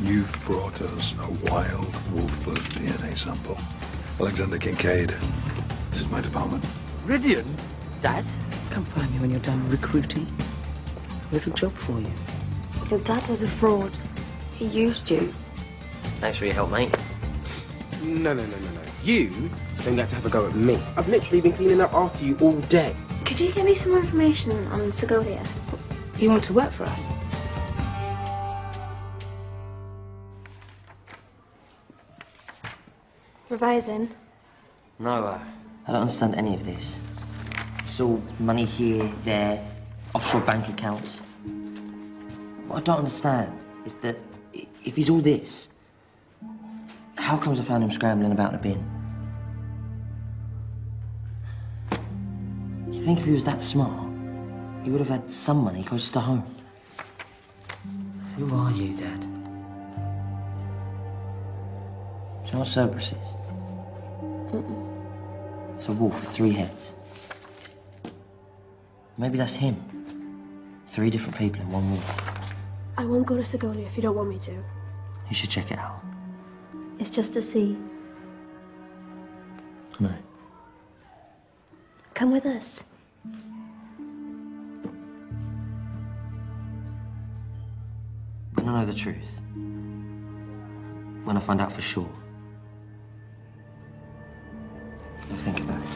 You've brought us a wild Wolfblood DNA sample. Alexander Kincaid. This is my department. Ridian? Dad? Come find me when you're done recruiting. A little job for you. Your dad was a fraud. He used you. Thanks for your help, mate. No. You don't get to have a go at me. I've literally been cleaning up after you all day. Could you give me some more information on Segovia? You want to work for us? Revising. No, I don't understand any of this. It's all money here, there, offshore bank accounts. What I don't understand is that if he's all this, how comes I found him scrambling about in a bin? You think if he was that smart, he would have had some money close to home? Who are you, Dad? Do you know what Cerberus is? It's a wolf with 3 heads. Maybe that's him. 3 different people in one wolf. I won't go to Segovia if you don't want me to. You should check it out. It's just a sea. No. Come with us. When I know the truth. When I find out for sure. I'll think about it.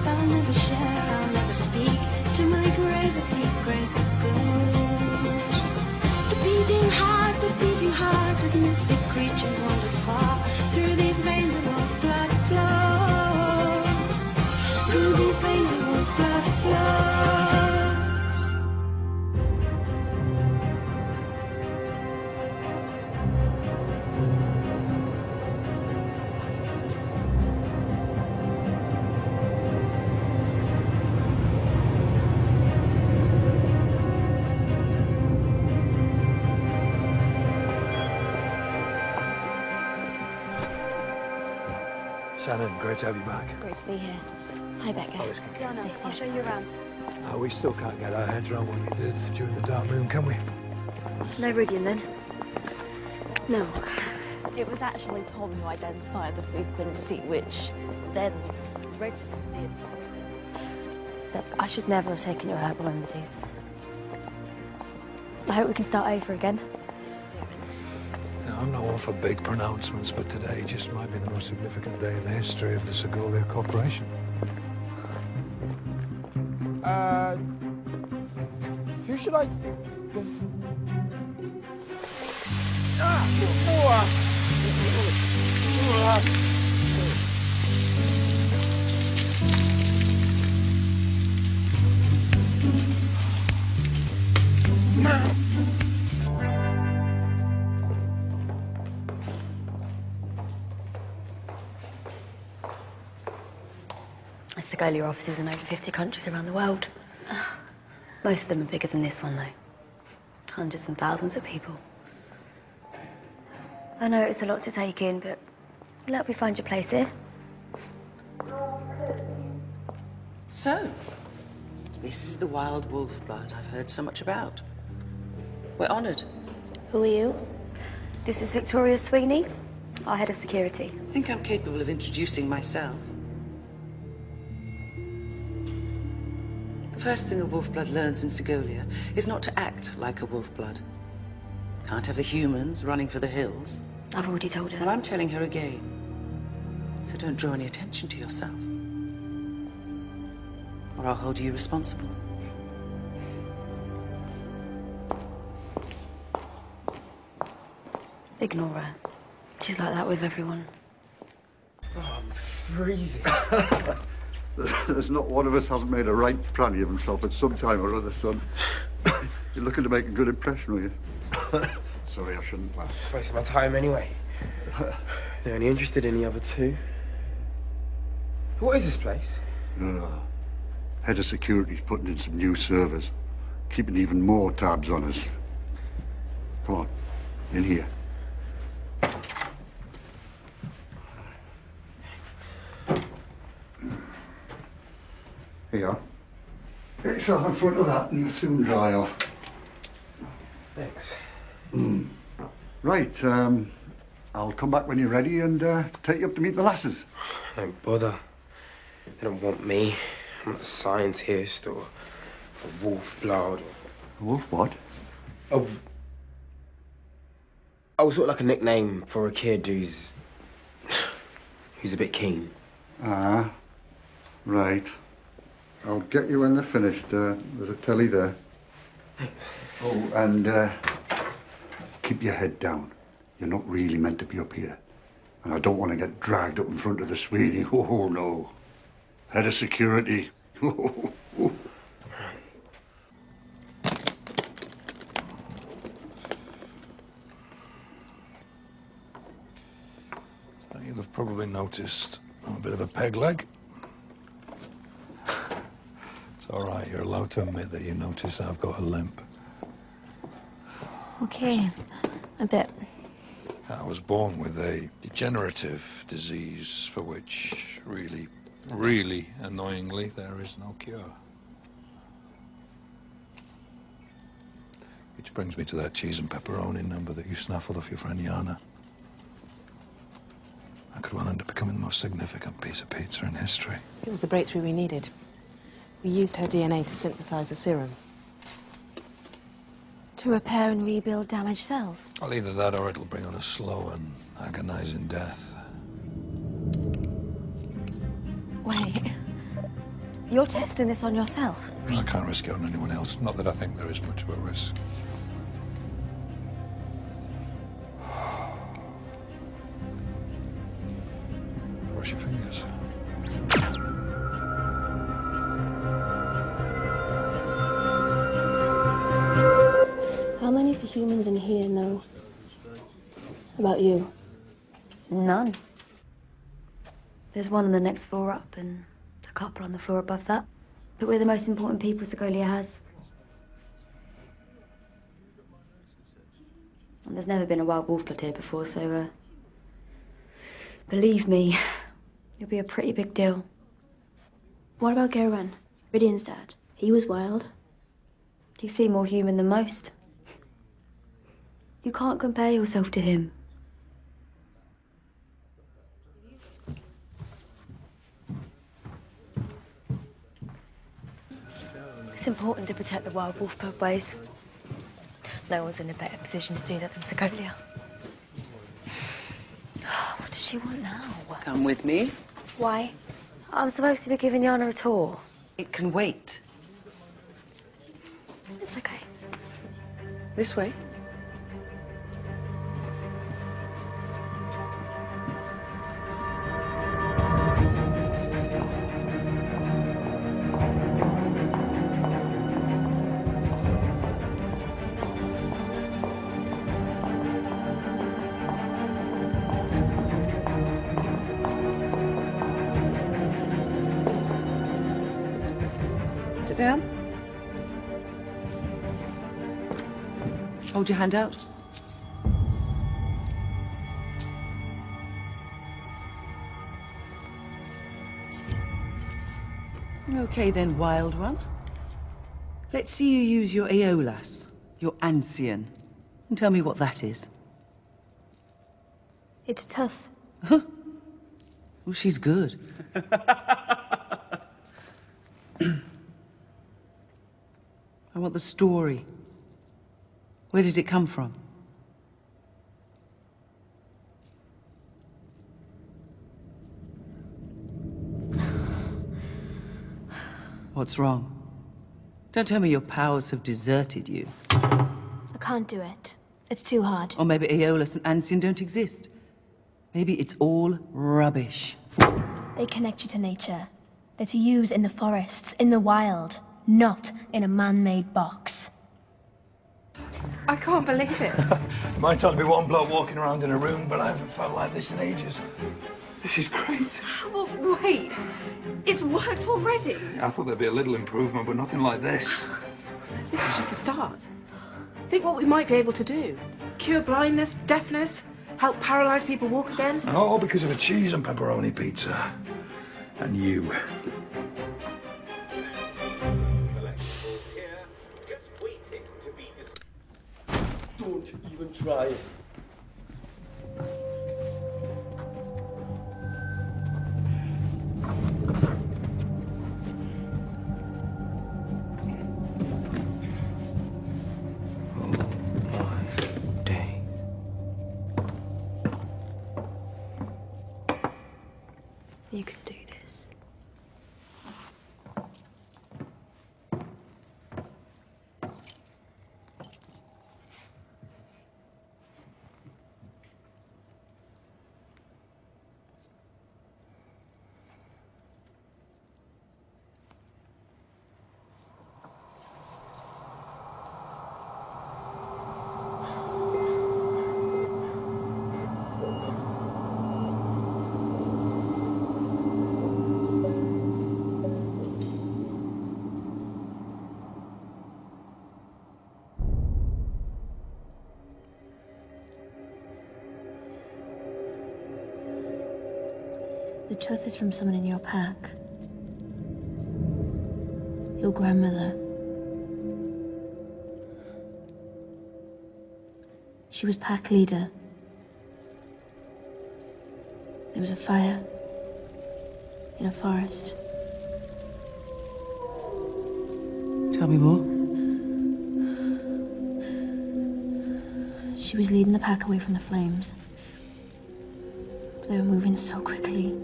I'll never share, I'll never speak. To my grave a secret goes. The beating heart of mystic creatures wandered far. Through these veins of wolf blood flows. Through these veins of wolf blood flows. Shannon, great to have you back. Great to be here. Hi, Becca. Yeah, no, I'll show you around. Oh, we still can't get our heads around what you did during the Dark Moon, can we? No Ridian, then? No. It was actually Tom who identified the frequency, which then registered the entire... Look, I should never have taken your herbal remedies. I hope we can start over again. You know, I'm not one for big pronouncements, but today just might be the most significant day in the history of the Segovia Corporation. Who should I... Segovia offices in over 50 countries around the world. Most of them are bigger than this one, though. Hundreds and thousands of people. I know it's a lot to take in, but we'll help you find your place here. So, this is the wild wolf blood I've heard so much about. We're honoured. Who are you? This is Victoria Sweeney, our head of security. I think I'm capable of introducing myself. The first thing a wolf-blood learns in Segovia is not to act like a wolf-blood. Can't have the humans running for the hills. I've already told her. Well, I'm telling her again. So don't draw any attention to yourself. Or I'll hold you responsible. Ignore her. She's like that with everyone. Oh, I'm freezing. There's not one of us hasn't made a right pranny of himself at some time or other, son. You're looking to make a good impression, are you? Sorry, I shouldn't laugh. Wasting my time anyway. They're only interested in the other two. What is this place? Head of security's putting in some new servers, keeping even more tabs on us. Come on, in here. Get yourself in front of that and you'll soon dry off. Thanks. Right, I'll come back when you're ready and take you up to meet the lasses. Don't bother. They don't want me. I'm not a scientist or a Wolfblood. Wolf what? Oh, sort of like a nickname for a kid who's a bit keen. Ah, right. I'll get you when they're finished. There's a telly there. Thanks. Oh, and keep your head down. You're not really meant to be up here. And I don't want to get dragged up in front of the Sweeney. Oh, no. Head of security. You'll have probably noticed I'm a bit of a peg leg. It's all right, you're allowed to admit that you notice I've got a limp. Okay, a bit. I was born with a degenerative disease for which, really annoyingly, there is no cure. Which brings me to that cheese and pepperoni number that you snaffled off your friend Yana. I could well end up becoming the most significant piece of pizza in history. It was the breakthrough we needed. We used her DNA to synthesize a serum. To repair and rebuild damaged cells? Well, either that or it'll bring on a slow and agonizing death. Wait. You're testing this on yourself? I can't risk it on anyone else. Not that I think there is much of a risk. Wash your fingers. How many of the humans in here know about you? None. There's one on the next floor up and a couple on the floor above that. But we're the most important people Segolia has. And there's never been a wild Wolfblood here before, so, believe me, you'll be a pretty big deal. What about Garen, Ridian's dad? He was wild. He seemed more human than most. You can't compare yourself to him. It's important to protect the wild Wolfblood ways. No one's in a better position to do that than Segolia. What does she want now? Come with me. Why? I'm supposed to be giving Yana a tour. It can wait. It's okay. This way. Sit down. Hold your hand out. Okay then, wild one. Let's see you use your Eolas, your ancien. And tell me what that is. It's tough. Well, she's good. I want the story. Where did it come from? What's wrong? Don't tell me your powers have deserted you. I can't do it. It's too hard. Or maybe Aeolus and Ancien don't exist. Maybe it's all rubbish. They connect you to nature. They're to use in the forests, in the wild, not in a man-made box. I can't believe it. It might only be one bloke walking around in a room, but I haven't felt like this in ages. This is great. Well, wait. It's worked already. I thought there'd be a little improvement, but nothing like this. This is just a start. Think what we might be able to do. Cure blindness, deafness, help paralyzed people walk again. And all because of a cheese and pepperoni pizza. And you. Don't even try. You can do this. The tooth is from someone in your pack. Your grandmother. She was pack leader. There was a fire in a forest. Tell me more. She was leading the pack away from the flames. But they were moving so quickly.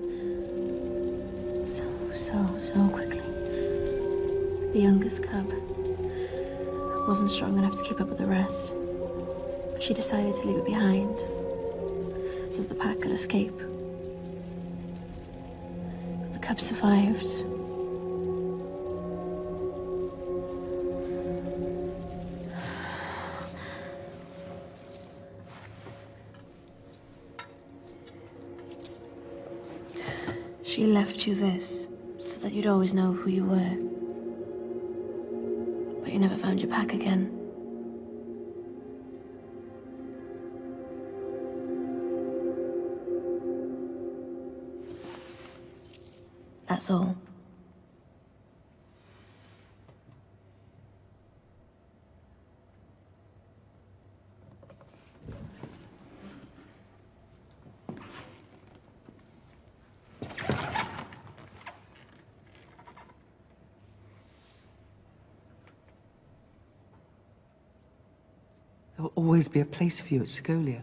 So quickly. The youngest cub wasn't strong enough to keep up with the rest. She decided to leave it behind so that the pack could escape. But the cub survived. She left you this so that you'd always know who you were. But you never found your pack again. That's all. There will always be a place for you at Segolia.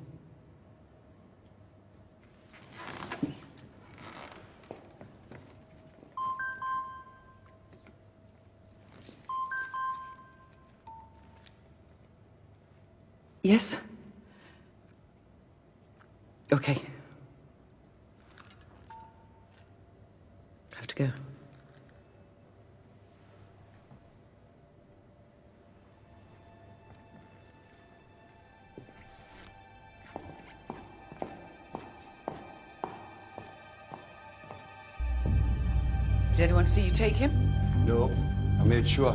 Yes? Okay. Have to go. Did anyone see you take him? No, I made sure.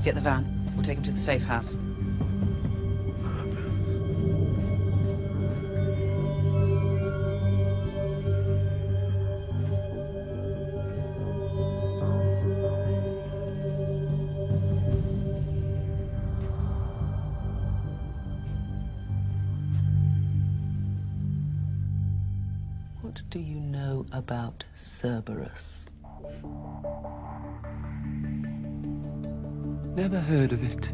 Get the van. We'll take him to the safe house. What do you know about Cerberus? Never heard of it.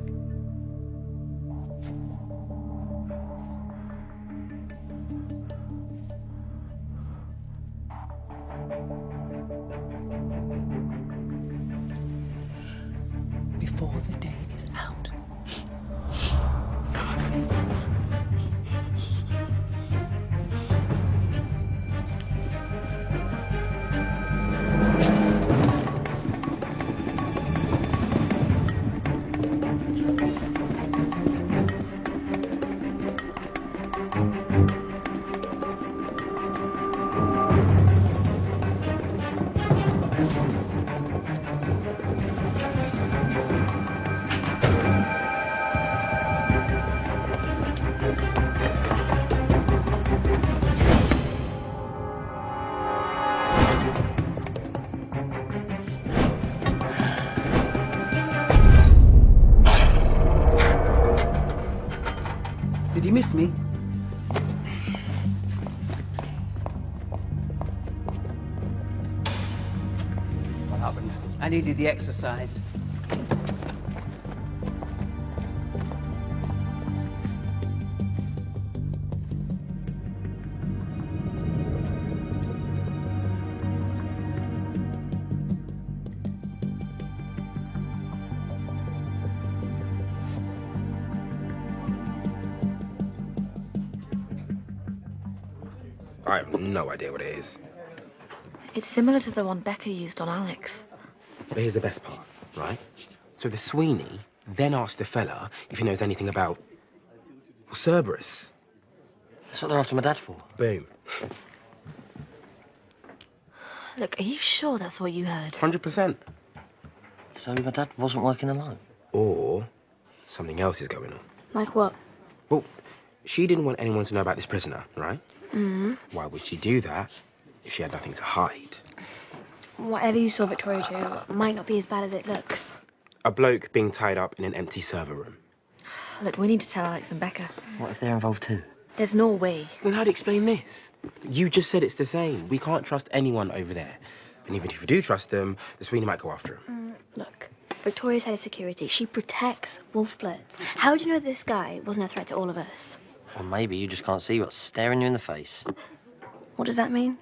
Before the day is out. Did you miss me? What happened? I needed the exercise. I have no idea what it is. It's similar to the one Becca used on Alex. But here's the best part, right? So the Sweeney then asked the fella if he knows anything about Cerberus. That's what they're after my dad for. Boom. Look, are you sure that's what you heard? 100%. So my dad wasn't working alone? Or something else is going on. Like what? Well, she didn't want anyone to know about this prisoner, right? Mm. Why would she do that if she had nothing to hide? Whatever you saw Victoria do might not be as bad as it looks. A bloke being tied up in an empty server room. Look, we need to tell Alex and Becca. What if they're involved too? There's no way. Then how do you explain this? You just said it's the same. We can't trust anyone over there. And even if we do trust them, the Sweeney might go after him. Look, Victoria's head of security. She protects Wolfblood. How do you know this guy wasn't a threat to all of us? Or maybe you just can't see what's staring you in the face. What does that mean?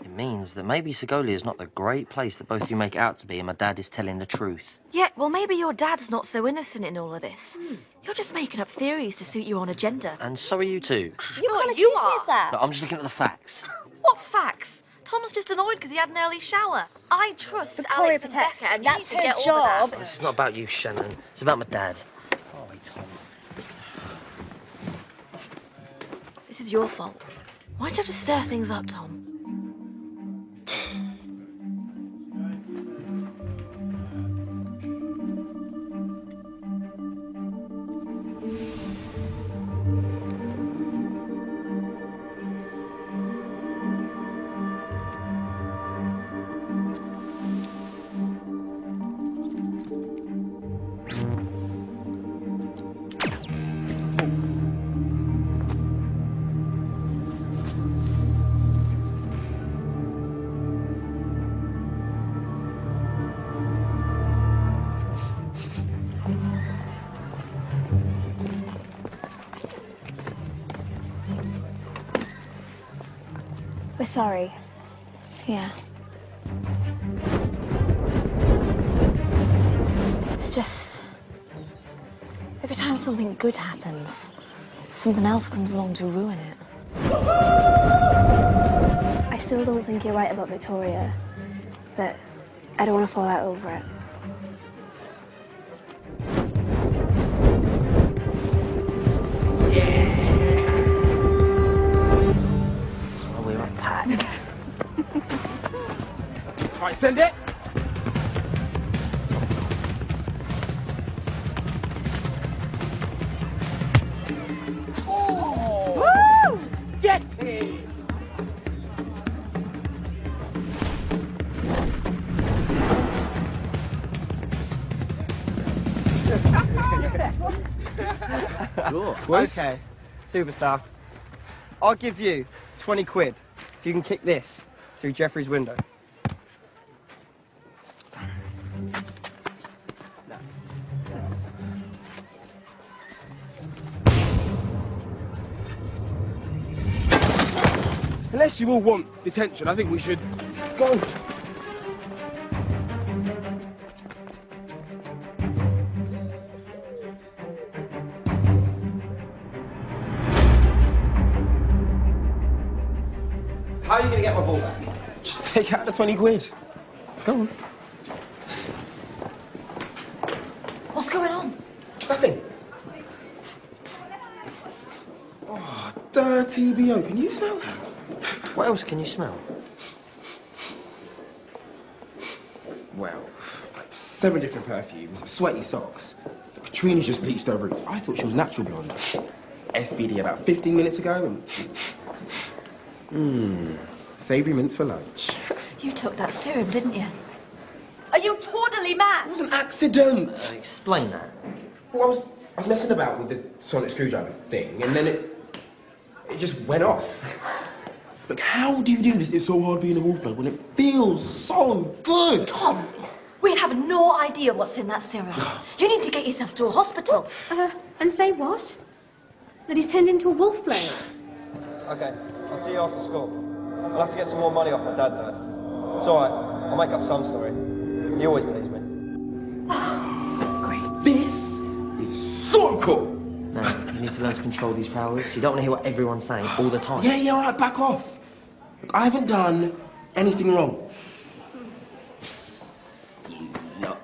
It means that maybe Segolia is not the great place that both you make it out to be, and my dad is telling the truth. Yeah, well, maybe your dad's not so innocent in all of this. You're just making up theories to suit your own agenda. And so are you too. You can't accuse me of that. No, I'm just looking at the facts. What facts? Tom's just annoyed because he had an early shower. I trust Victoria Alex and protects Becca, her, and you that's need to her get job. over that. This is not about you, Shannon. It's about my dad. Oh, wait, Tom. This is your fault. Why'd you have to stir things up, Tom? We're sorry. Yeah. It's just... every time something good happens, something else comes along to ruin it. I still don't think you're right about Victoria, but I don't want to fall out over it. We're a pack. Right, send it. Oh! Woo! Get it! Cool. Okay, superstar. I'll give you 20 quid if you can kick this through Jeffrey's window. Unless you all want detention, I think we should go. How are you going to get my ball back? Just take out the 20 quid. Go on. What's going on? Nothing. Oh, dirty BO. Can you smell that? What else can you smell? Well, like 7 different perfumes, sweaty socks. Katrina's just bleached her roots. I thought she was natural blonde. SBD about 15 minutes ago and... savoury mints for lunch. You took that serum, didn't you? Are you totally mad? It was an accident. Explain that. Well, I was I was messing about with the sonic screwdriver thing, and then it just went off. Look, how do you do this? It's so hard being a Wolfblood when it feels so good. Tom, we have no idea what's in that serum. You need to get yourself to a hospital. And say what? That he's turned into a Wolfblood? Okay, I'll see you after school. I'll have to get some more money off my dad, though. It's all right. I'll make up some story. He always believes me. Great. This is so cool. No, you need to learn to control these powers. You don't want to hear what everyone's saying all the time. Yeah, all right, back off. Look, I haven't done anything wrong. You know.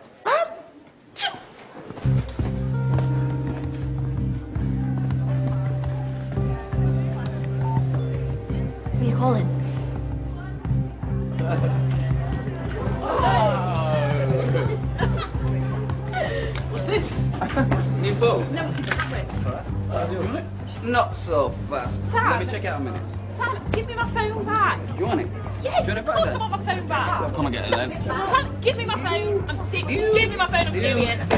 Who are you calling? What's this? New phone? No, it's a tablet. Not so fast. Sam. Let me check it out a minute. Sam, give me my phone back. You want it? Yes, Do you want of it course back I want my phone back. Come and get it then. Sam, give me my phone. I'm sick. Give me my phone. I'm serious.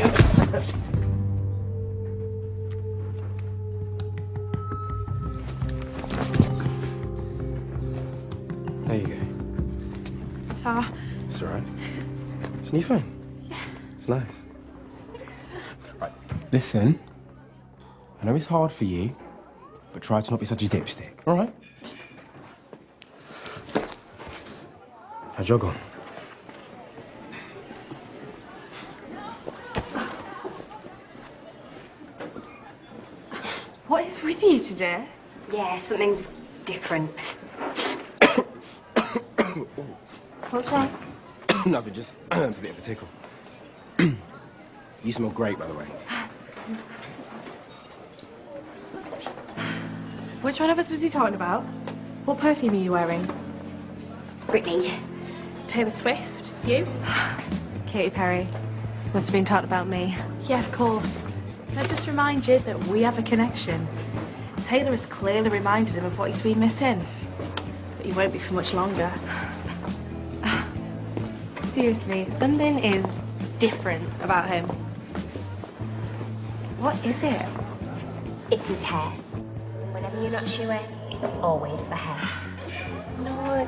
There you go. Ta. It's all right. It's a new phone. Yeah. It's nice. Right, listen. I know it's hard for you, but try to not be such a dipstick, all right? How'd your go? What is with you today? Yeah, something's different. What's wrong? Nothing, just it's a bit of a tickle. You smell great, by the way. Which one of us was he talking about? What perfume are you wearing? Britney. Taylor Swift. You? Katy Perry. Must have been talking about me. Yeah, of course. Can I just remind you that we have a connection? Taylor has clearly reminded him of what he's been missing. But he won't be for much longer. Seriously, something is different about him. What is it? It's his hair. Whenever you're not sure, it's always the hair. No,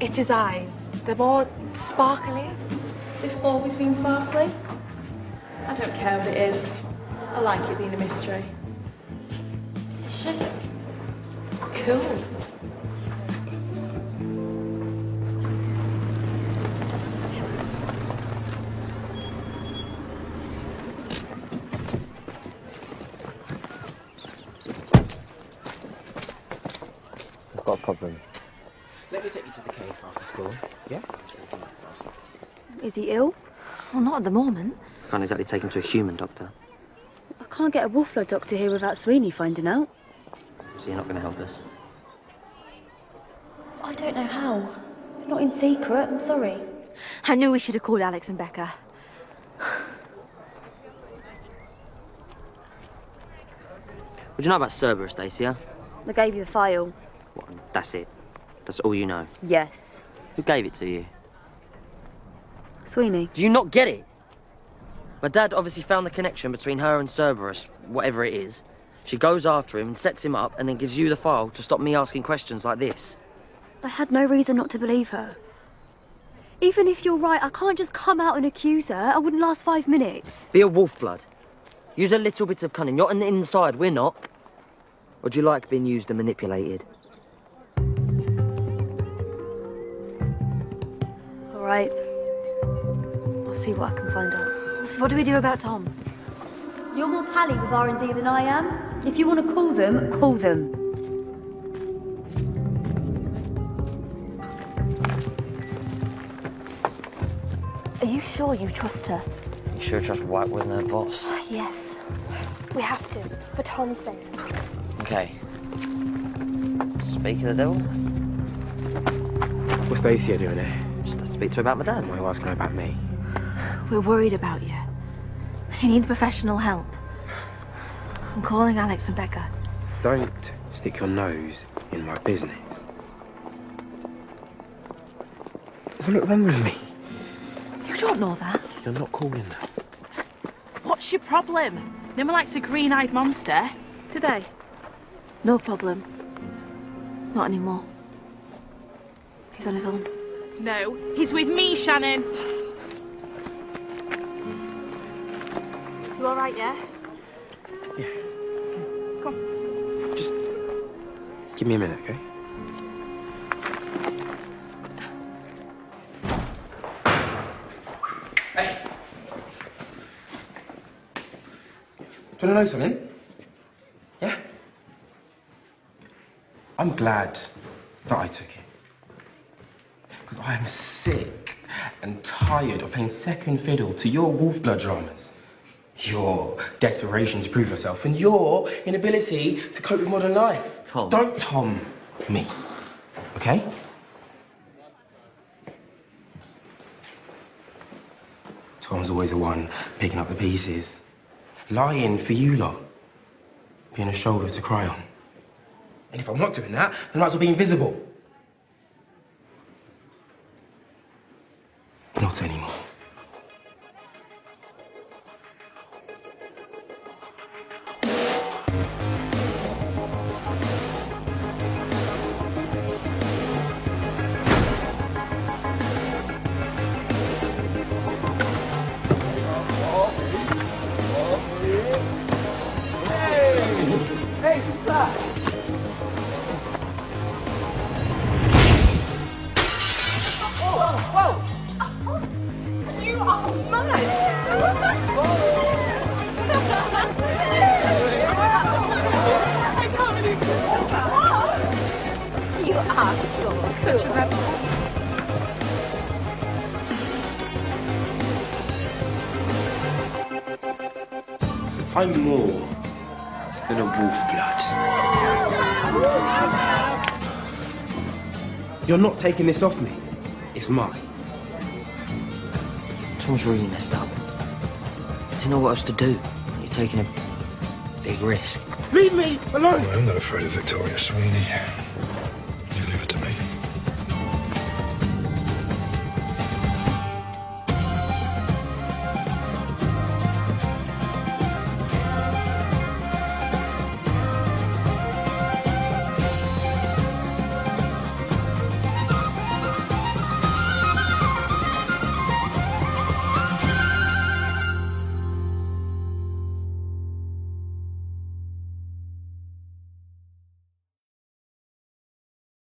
it's his eyes. They're more sparkly. They've always been sparkly. I don't care what it is. I like it being a mystery. It's just cool. I've got a problem. Let me take you to the cave after school, yeah? Is he ill? Well, not at the moment. Can't exactly take him to a human doctor. I can't get a Wolfblood doctor here without Sweeney finding out. So you're not going to help us? I don't know how. Not in secret, I'm sorry. I knew we should have called Alex and Becca. What do you know about Cerberus, Dacia? I gave you the file. What, that's it? That's all you know? Yes. Who gave it to you? Sweeney. Do you not get it? My dad obviously found the connection between her and Cerberus, whatever it is. She goes after him and sets him up and then gives you the file to stop me asking questions like this. I had no reason not to believe her. Even if you're right, I can't just come out and accuse her. I wouldn't last 5 minutes. Be a Wolfblood. Use a little bit of cunning. You're on the inside, we're not. Or do you like being used and manipulated? All right. I'll see what I can find out. So what do we do about Tom? You're more pally with R&D than I am. If you want to call them, call them. Are you sure you trust her? You sure trust White wasn't her boss? Yes. We have to, for Tom's sake. Okay. Speak of the devil. What's Dacia doing there? Just to speak to her about my dad. Why are you asking her about me? We're worried about you. You need professional help. I'm calling Alex and Becca. Don't stick your nose in my business. So look, remember me. You don't know that. You're not calling that. What's your problem? No one likes a green-eyed monster, do they? No problem. Not anymore. He's on his own. No, he's with me, Shannon. You all right, yeah? Yeah. Come on. Just give me a minute, okay? Hey! Do you want to know something? Yeah? I'm glad that I took it. Because I am sick and tired of playing second fiddle to your Wolfblood dramas. Your desperation to prove yourself and your inability to cope with modern life. Tom. Don't Tom me, okay? Tom's always the one picking up the pieces. Lying for you lot. Being a shoulder to cry on. And if I'm not doing that, I might as well be invisible. Not anymore. Hey, what's that? Whoa! You are mad! I can't believe it. You are such a rebel. I'm more than a Wolfblood. You're not taking this off me. It's mine. Tom's really messed up. I don't know what else to do. You're taking a big risk. Leave me alone! I'm not afraid of Victoria Sweeney.